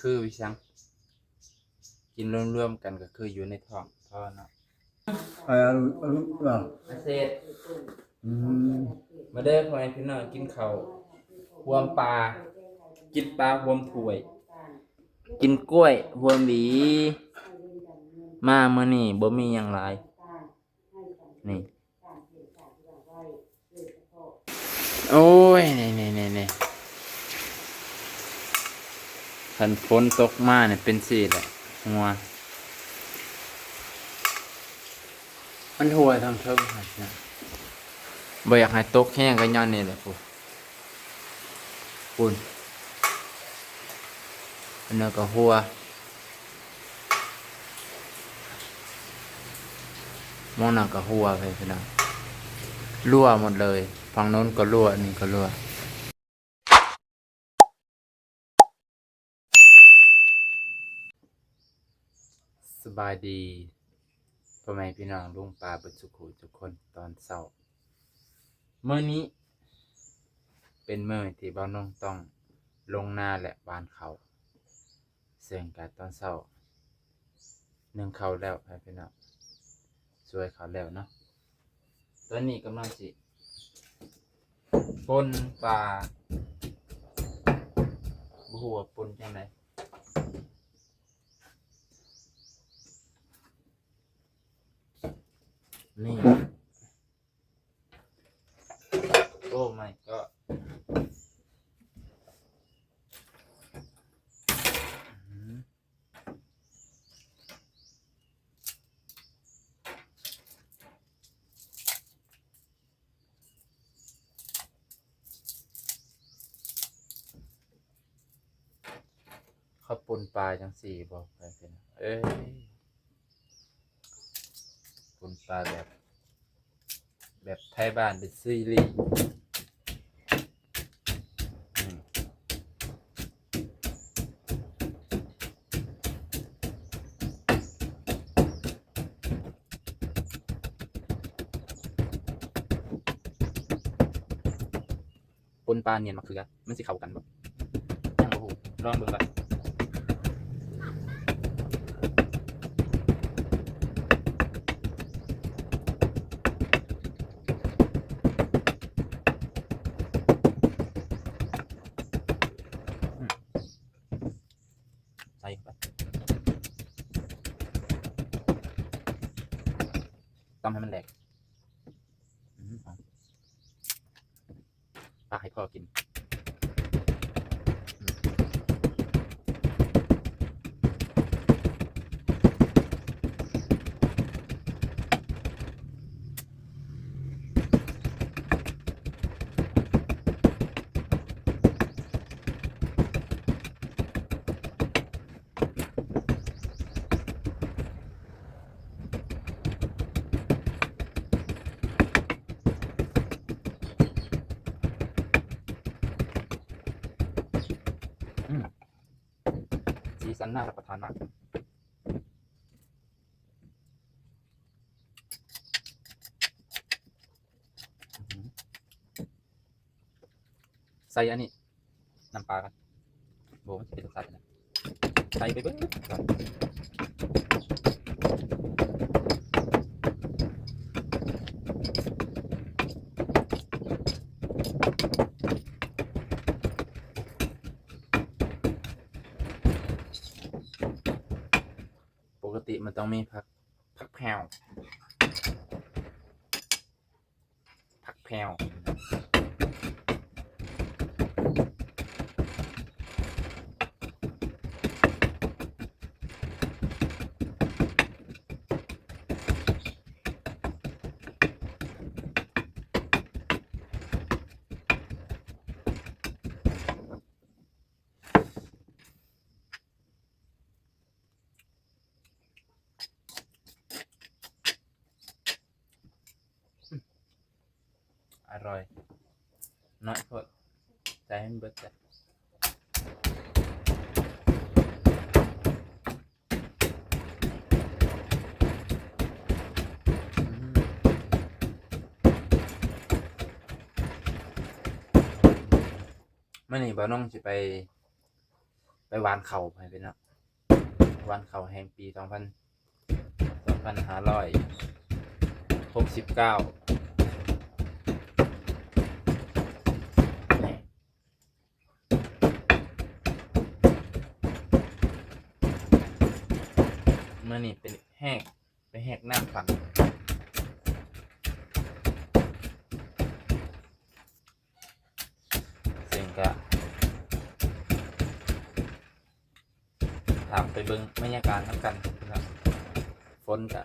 คือวิชังกินรวมๆกันก็คืออยู่ในท้องพ่อเนาะอาเซดมาเด้อพ่อแม่พี่น้องกินข้าวรวมปลากินปลารวมถ้วย กินกล้วยรวมหวีมามื้อนี้บ่มีหยังหลายนี่โอ้ยนี่คันฝนตกมาเนี่ยเป็นสิแหละหัวมันหัวทางเทิงนะบ่อยากให้ตกแห้งก็ย้อนนี่แหละปุ่นอันนั้นก็หัวมองหนักก็หัวไปพี่น้องรั่วหมดเลยฝั่งโน้นก็รั่วนี่ก็รั่วสบายดีพ่อแม่พี่น้องลุงป้าเบิดสุขุทุกคนตอนเช้ามื้อนี้เป็นมื้อที่บ่าวน้องต้องลงนาและหว่านข้าวซึ่งการตอนเช้านึ่งข้าวแล้วให้พี่น้องช่วยข้าวแล้วเนาะตอนนี้กำลังสิป่นปลาบ่ฮู้ว่าป่นจังไดนี่โอ้ my god เขาป่นปลาจังสี่บอกไปเป็นป่นปลาแบบไทยบ้านเป็นซีรีส์ป่นปลาเนียนมะเขือมันสิเข้ากันบ่ยังบ่ฮู้ลองเบิ่งก่อนใส่เข้าไปตำให้มันแหลกปลาให้พ่อกินสีสันน่ารับประทานมากใส่อันนี้น้ำปลากันโบมันจะเป็นรสชาตินะใส่ไปเบิ้งก่อนปกติมันต้องมีผักแพรวผักแพรวอร่อยน้อยโพดใจให้มันเบิดจ้ะมื่อนี้บ่าวน้องสิไป ไปหวานเข่าไปเป็นอะหวานเข่าแห่งปี2569เมื่อนี่เป็นแหกไปแหกหน้าฝันเสียงกะถามไปเบิ่งบรรยากาศน้ำกันครับฝนกะ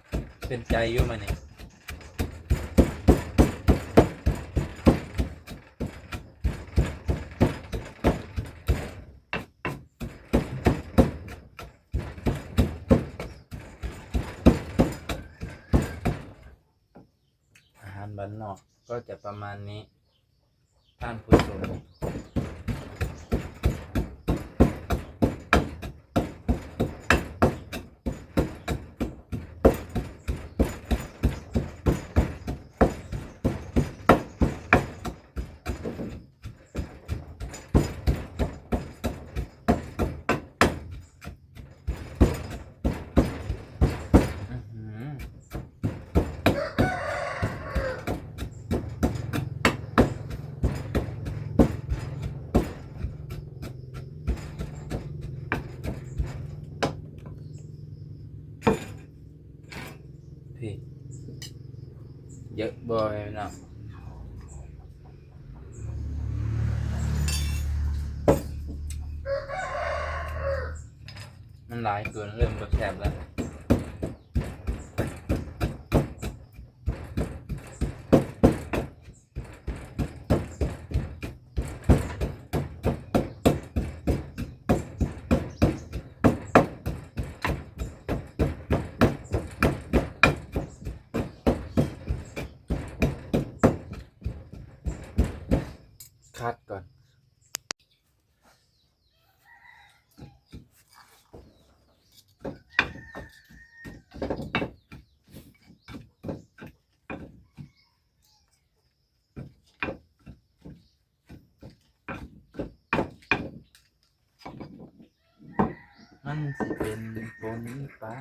เป็นใจอยู่มาเนี่ยอาหารบ้านนอกก็จะประมาณนี้ท่านผู้ชมพี่เยอะบ่อยนะมันหลายเกินเริ่มแบบแสบแล้วคัดก่อนมันสิเป็นฝนฟ้า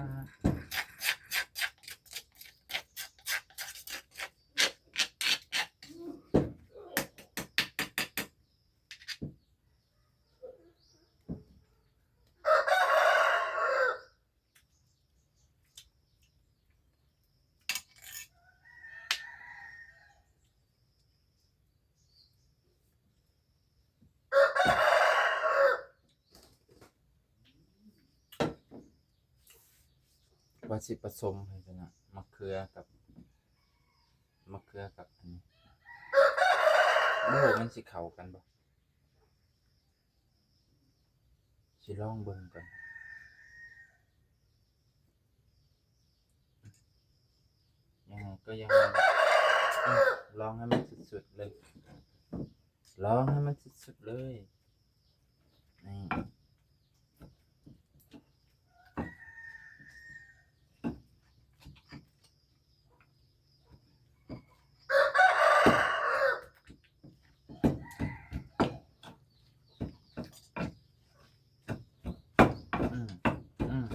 ว่าสิผสมให้เป็นอะมะเขือกับอันนี้โอ้มันสิเข้ากันบ่สิลองเบิ่งก่อนยังไงก็ยังไงลองให้มันสุดๆเลยลองให้มันสุดๆเลยนี่อืมอืม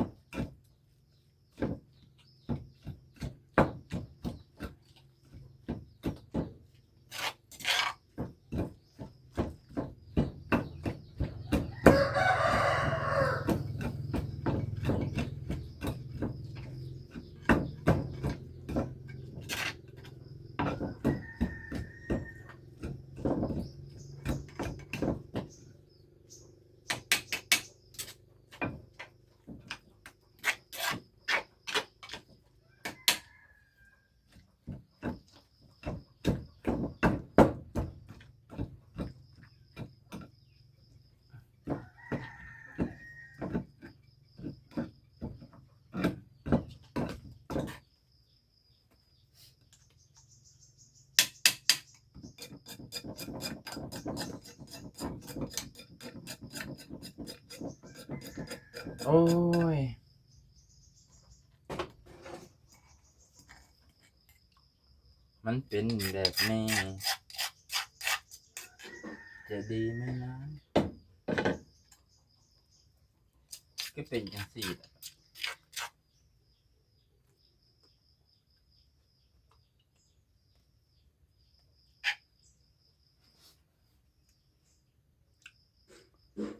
โอ้ยมันเป็นแบบนี้จะดีไหมนะ คือเป็นจังซี่ล่ะ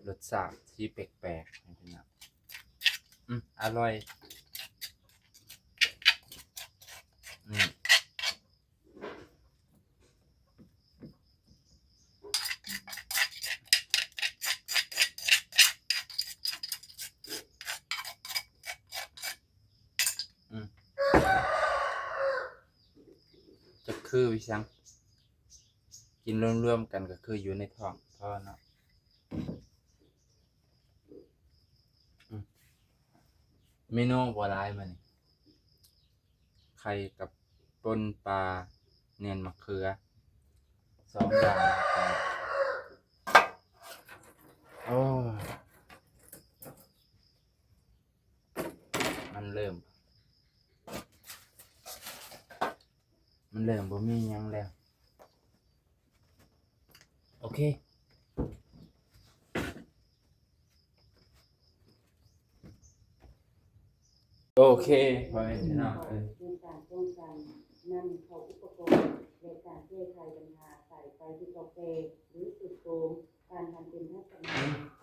รสชาติที่แปลกๆนะพี่น้องอร่อยนี่จะคือวิชังกินรวมๆกันก็คืออยู่ในท้องพ่อเนาะเมนูบัวลายมันไข่กับปนปลาเนียนมะเขือ2 อย่างโอ้มันเริ่มบ่มีหยังแล้วโอเคโอเคพอไหมพี่น้องในการป้องกันนำเข้าอุปกรณ์ในการแก้ไขปัญหาใส่ไฟที่กาแฟหรือสุดโกงการทำเป็นทัศนะ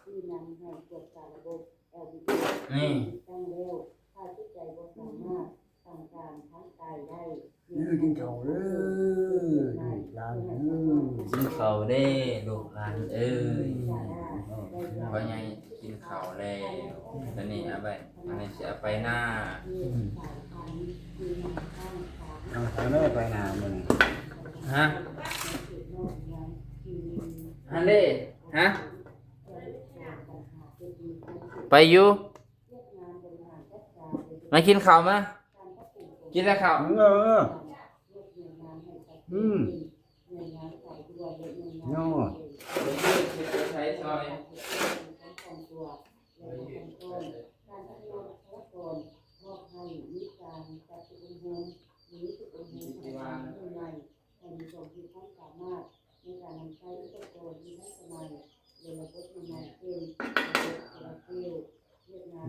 ที่นำให้ตรวจสอบระบบ LVD ตั้งแล้วถ้าที่ใจบ่สามารถสั่งการทั้งกายได้กินข้าวเด้อหลานกินข้าวเด้ลูกหลานเอ้ยพ่อใหญ่กินข้าวแล้วตอนนี้เอาไปอันนี้สิเอาไปหน้าเอาทางเด้อไปหน้ามื้อนี้ ฮะฮันเล่ฮะไปอยู่มากินข้าวมากินแล้วข้าวย่อใช้ซอย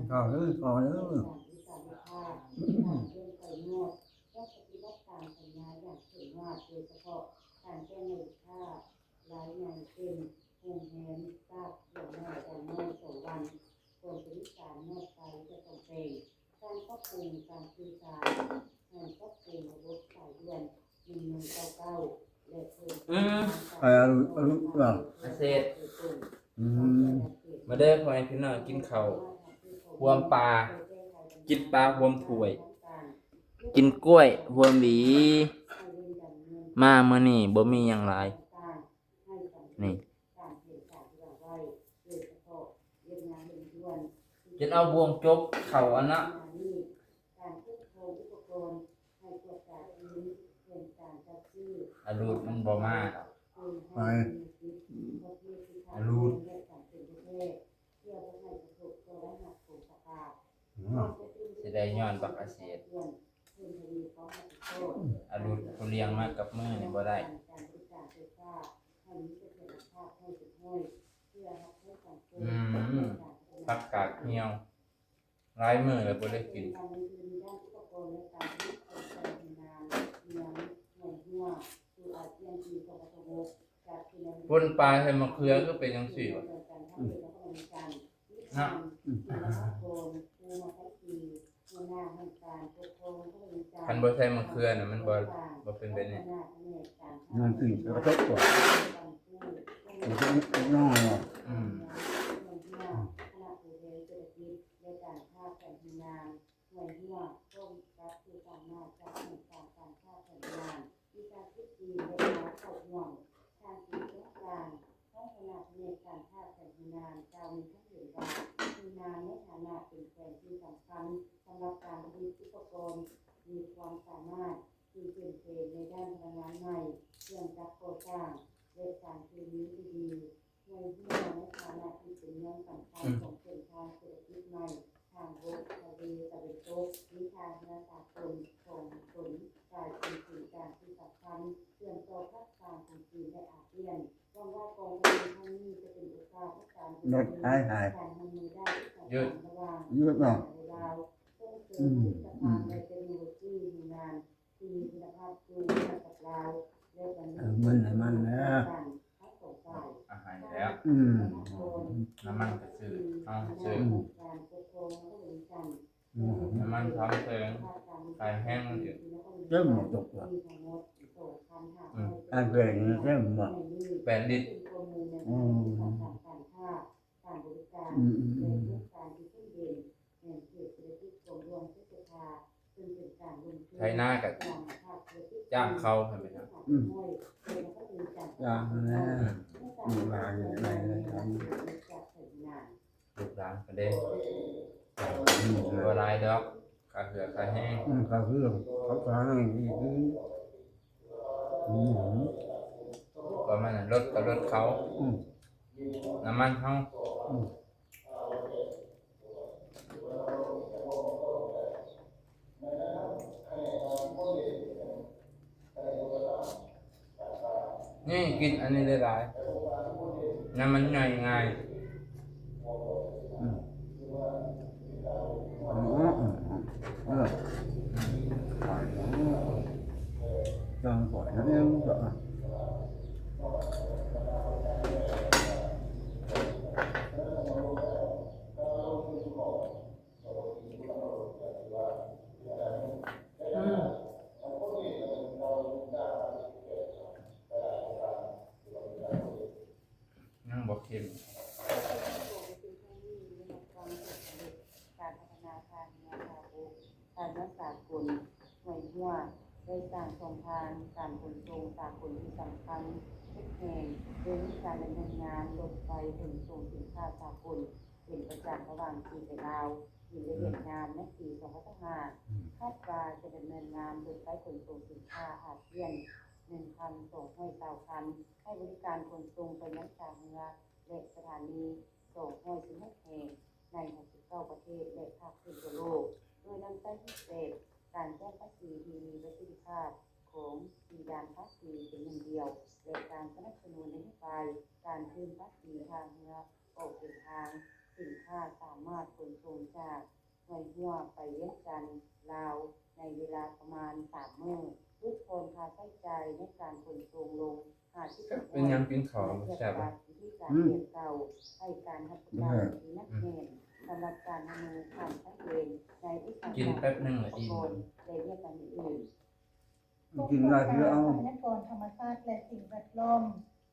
ข้าวเด้อข้าวเด้อการแก้ในค่าหลายอย่างเช่นโรงแรมทราบอย่างน้อยอย่างน้อย2 วันก่อนบริการนอกไปจะต้องเป็นการควบคุมการสื่อสารการควบคุมระบบสายด่วน1199และเพิ่มเสร็จมาเด้อพ่อแม่พี่น้องกินข้าวรวมปลากินปลารวมถ้วย กินกล้วยรวมหวีมามื้อนี้บ่มีหยังหลายนี่จนเอาบวงจบเข้าอันนะอรูดมันบ่มาไปอรูดสิได้ย้อนบักอาเสดอรูดเขาเลี้ยงมากับมือนี่บ่ได้ผักกาดเหี่ยวหลายมื้อแล้วบ่ได้กินปนปลาใส่มะเขือก็เป็นจังซี่วะนะคันบ่ใส่มะเขือน่ะมันบ่เป็นแบบนี้ มันขึ้นกระทบกว่าน้อยอ่ะสำหรับการผลิตอุปกรณ์มีความสามารถที่เป็นเทรนในด้านพลังงานใหม่เครื่องจักรก่อสร้างและการเคมีที่ดีในที่ในฐานะที่เป็นเมืองสำคัญของเส้นทางเศรษฐกิจใหม่ทางบกทะเลตะวันตกวิชาคณะศาสตร์ของผลกลายเป็นสื่อการที่สำคัญเชื่อมต่อภาคกลางของจีนและอาเซียนหวังว่ากองทัพครั้งนี้จะเป็นโอกาสในการการทำมือได้ระหว่าง เยอะเนาะ เราต้องเสริมวิชาการในเทคโนโลยีงานที่มีคุณภาพสูงกับเราและบรรลุการทั้งสองฝ่าย อาหารแล้ว น้ำมันก็ซื้อเอาซื้อน้ำมันพร้อมเติมไข่แห้งมันอยู่ เริ่มหมดตกแล้วอันเป็นเริ่มหมด 8 ลิตร ไถนากับจ้างเขาเห็นไหมครับ อย่างนี้มีมาอย่างไรนะครับ ลูกหลานก็ได้บัวลายดอกกาเหือกาแห้ง ก็คือเขาทำอย่างนี้คือ ก็มันรถกับรถเขาน้ำมันเขานี่กินอันนี้ได้หลายน้ำมันง่ายง่าย đang gọi nó em vợนั่งบอกเค็ม การพัฒนาทางนาคาบุการรักษากลหน่วยหัวได้สร้างช่องทางการขนส่งสากลที่สำคัญทุกแห่งโดยมีการดำเนินงานรถไฟขนส่งสินค้าสากลเป็นประจำระหว่างจีนและลาวอยู่ในเวียดนามในปี2025คาดว่าจะดำเนินงานรถไฟขนส่งสินค้าอาเซียน 1,200 คันให้บริการขนส่งไปยังท่าเรือและสถานี216แห่งใน69ประเทศและภาคพื้นทั่วโลกโดยนำใช้พิเศษการแจ้งภาษีที่มีประสิทธิภาพของสีดานภาษีเป็นหนึ่งเดียวและการสนับสนุนนโยบายการคืนภาษีทางเรือออกเดินทางสินค้าสามารถขนส่งจากหน่วยหัวไปเวียงจันทน์ลาวในเวลาประมาณ3 มื้อลดทอนค่าใช้จ่ายในการขนส่งลง50% เป็นยังกินของแซ่บ วิธีการเปลี่ยนเก่าให้การทำการที่นักเรียนสำหรับการดำเนินการชัดเจนในอุตสาหกรรม กินแป๊บนึงละอิ่ม ในเรื่องการอื่น กินอะไรเยอะเอา ทรัพยากรธรรมชาติและสิ่งแวดล้อม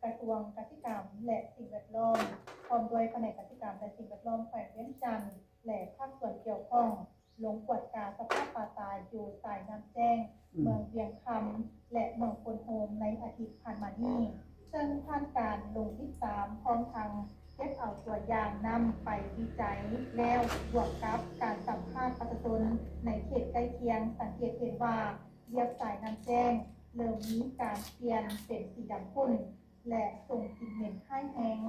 กระทรวงกสิกรรมและสิ่งแวดล้อมพร้อมโดยแผนกกสิกรรมและสิ่งแวดล้อมแขวงเวียงจันทน์และภาคส่วนเกี่ยวข้องลงตรวจการสภาพป่าตายอยู่สายน้ำแจ้งเมืองเวียงคำและเมืองพลโฮมในอาทิตย์ผ่านมานี้ซึ่งผ่านการลงติดตามพร้อมทางเก็บเอาตัวอย่างนำไปวิจัยแล้วบวกกับการสัมภาษณ์ประชาชนในเขตใกล้เคียงสังเกตเห็นว่าเรียบสายน้ำแจ้งเริ่มมีการเปลี่ยนเป็นสีดำข้นและส่งกลิ่นเหม็นให้แห้ง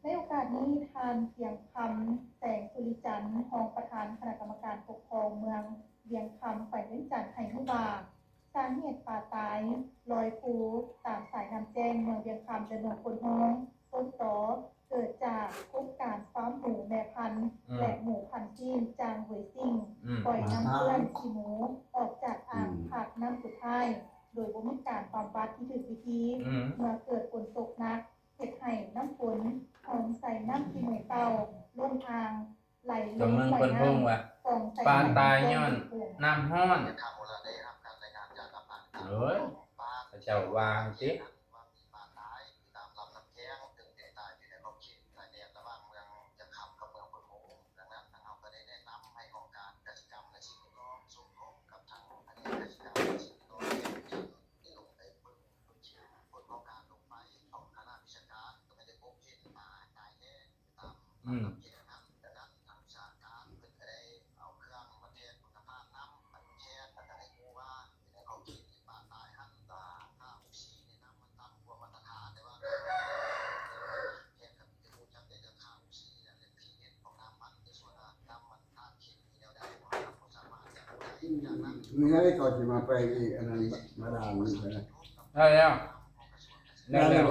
ในโอกาสนี้ทานเพียงคำแสงสุริจันทร์รองประธานคณะกรรมการปกครองเมืองเวียงคำแขวงเวียงจันทน์ให้รู้ว่าสาเหตุป่าตายลอยภูตามสายน้ำแจ้งเมืองเวียงคำและเมืองพลโฮมต้นตอเกิดจากโครงการฟาร์มหมูแม่พันธุ์และหมูพันธุ์จีนจางเวยซิ่งปล่อยน้ำเกลือนขี้หมูออกจากอ่างผักน้ำสุดท้ายโดยบ่มีการบำบัดที่ถูกวิธีเมื่อเกิดฝนตกหนักเฮ็ดให้น้ำฝนหอมใส่น้ำขี้หมูเต่าลงทางไหลล ตัว ง เมือง ไหล เพิ่น น้ พงว่า ำฟองใส่ ปลา น้ำ ตายย้อนน้ำห้อน ทางโมเลได้รับการรายงานจากอำเภอ เอ้ยพระเจ้าวางสิ ว่ามีป่าตายตามลำน้ำแข้งถึงเป็นตายอยู่ในขอบเขตชายแดนระหว่างเมืองจะขับกับเมืองพนมดังนั้นทางเราก็ได้แนะนำให้องค์การกสิกรรมและสิ่งแวดล้อมส่งกับทางแผนกกสิกรรมและสิ่งแวดล้อมที่ลงไปเบิ่งผลของการลงไปของคณะวิชาการก็ไม่ได้พบเห็นป่าตายแน่ตามลำน้ำแข้งนั้นดังนั้นทางวิชาการเพิ่นก็ได้เอาเครื่องมาเทศคุณภาพน้ำมันแค่แล้วก็ได้รู้ว่าอยู่ในขอบเขตที่ป่าตายหันตาถ้าอุชีในน้ำมันต่ำกว่ามาตรฐานแต่ว่าแค่กับที่รู้จักได้เรื่องค่าอุชีเนี่ยเรื่องพีเอชของน้ำมันในส่วนน้ำมันท่าเข็มที่เราได้เราสามารถจะได้จากนั้น มีอะไรก่อนที่มาไปอีกอันนั้นมาดามนี่ใช่ไหม ได้แล้วแล้ว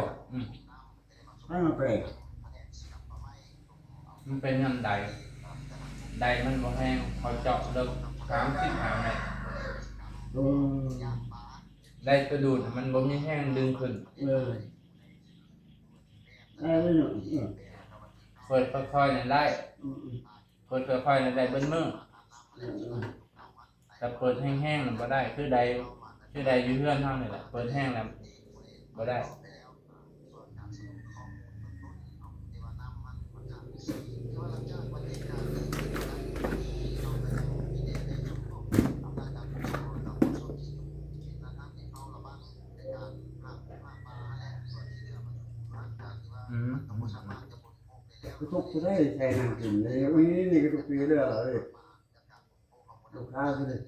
ให้มาไป มันเป็นยันใด ใดมันบ่แห้งเขาเจาะเลิก35 เมตร เออ ได้ตัวดูดมันบ่มีแห้งดึงขึ้น ได้ไม่หน่อยเปิดค่อยๆนั่นได้เปิดค่อยๆนั่นได้เบิ้ลมือแต่เปิดแห้งๆนั่นบ่ได้คือใดอยู่เพื่อนเท่านี่แหละเปิดแห้งแล้วบ่ได้กระตุกจะได้ใช้นานกินเลยวันนี้นี่กระตุกปีเลยเหรอเลยลูกค้าเลย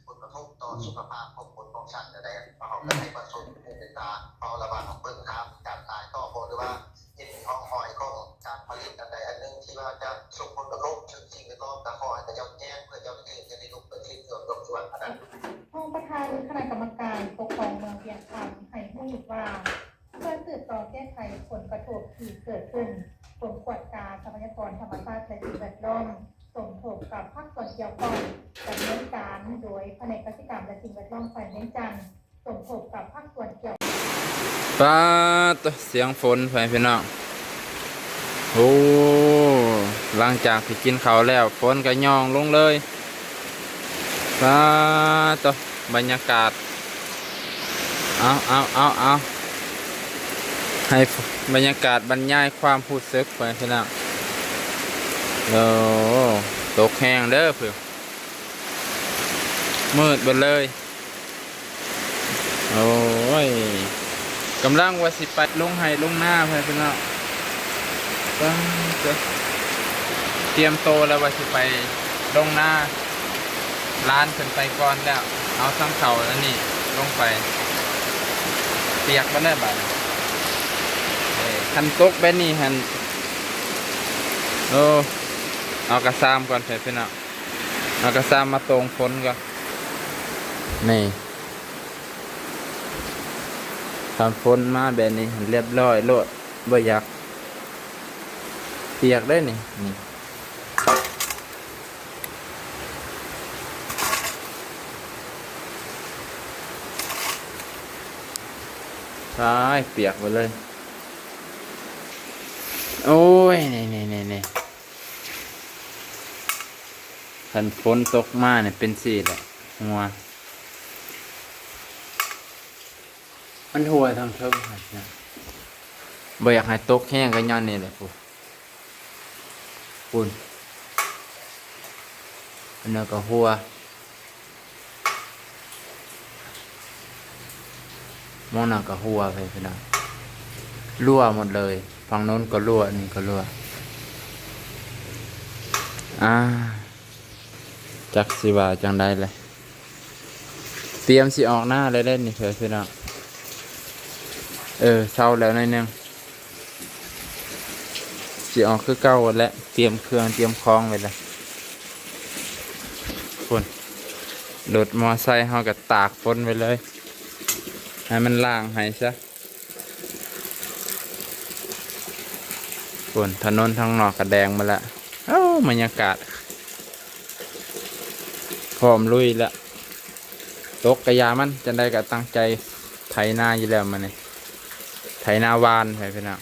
ผลกระทบต่อสุขภาพของคนของฉันจะได้เขาจะให้ประสบเป็นตาเขาระบาดของเบิ้งครับการตายต่อหรือว่าเห็นห้องหอยของการผลิตอันใดอันหนึ่งที่ว่าจะส่งผลกระทบถึงสิ่งแวดล้อมแต่ขอให้เจ้าแจ้งเพื่อเจ้าหน้าที่จะได้ลงพื้นที่ตรวจสอบส่วนนั้น ห้องประธานคณะกรรมการปกครองเมืองเวียงคำให้ผู้ว่าเพื่อสืบต่อแก้ไขผลกระทบที่เกิดขึ้นผลกวดการทรัพยากรธรรมชาติและสิ่งแวดล้อมสมทบกับภาคส่วนเกี่ยวข้องดำเนินการโดยแผนกเกษตรกรรมและสิ่งแวดล้อมฝ่ายเน้นจันทร์สมทบกับภาคส่วนเกี่ยว ฟ้าตัวเสียงฝนไปพี่น้องโอ้หลังจากที่กินข้าวแล้วฝนก็ย่องลงเลยฟ้าตัวบรรยากาศเอาให้บรรยากาศบรรยายความรู้สึกไปพี่น้องโอ้ตกแห้งเด้อเพื่อมืดไปเลยโอ้ยกำลังว่าสิไปลงไห้ลงหน้าเพื่อนพี่น้องเตรียมโตแล้วว่าสิไปลงหน้าร้านขึ้นไปก่อนแล้วเอาซ้ำเข่าแล้วนี่ลงไปเปียกมาได้บ่ายคันตกแบบนี้หันโอ้เอากระซามก่อนเพื่อนพี่น้องเอากระซามมาตรงฝนก่อนนี่ทำฝนมาแบบนี้เรียบร้อยโลดบ่อยากเปียกได้นี่ใช่เปียกไปเลยโอ้ยนี่คันฝนตกมาเนี่ยเป็นสีแหละหัวมันหัวทางเทิงหัดนะบ่อยากให้ตกแห้งกันย้อนนี่แหละปุ่นอันนั้นก็หัวมองนั่นก็หัวไปพี่น้องรั่วหมดเลยฝั่งโน้นก็รั่วนี่ก็รั่วจักสิว่าจังได้เลยเตรียมสิออกหน้าเลยเล่นนี่เถอะพี่น้องเศร้าแล้วหน่อยนึงสิออกคือเก่าแล้วเตรียมเครื่องเตรียมคล้องไว้เลยฝนรถมอไซค์เฮาก็ตากฝนไว้เลยให้มันล่างให้ซะฝนถนนทางนอกก็แดงมาละบรรยากาศพร้อมลุยแล้วตกกระยามันจะได้ก็ตั้งใจไถนาอยู่แล้วมันนี่ไถนาวานไปพี่น้อง